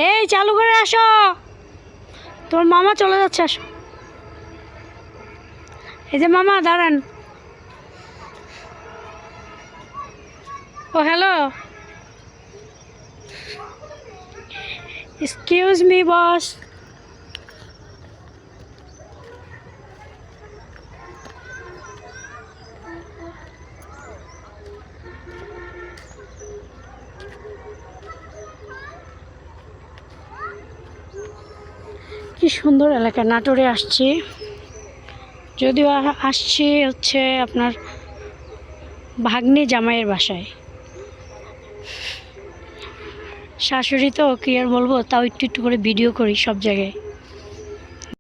এই চালু করে আসো, তোর মামা চলে যাচ্ছে, আসো। এই যে মামা দাঁড়ান। ও হ্যালো, এক্সকিউজ মি বস। কি সুন্দর এলাকা, নাটোরে আসছি, যদিও আসছি হচ্ছে আপনার ভাগ্নি জামাইয়ের বাসায়। শাশুড়ি তো কি আর বলবো, তাও একটু একটু করে ভিডিও করি সব জায়গায়।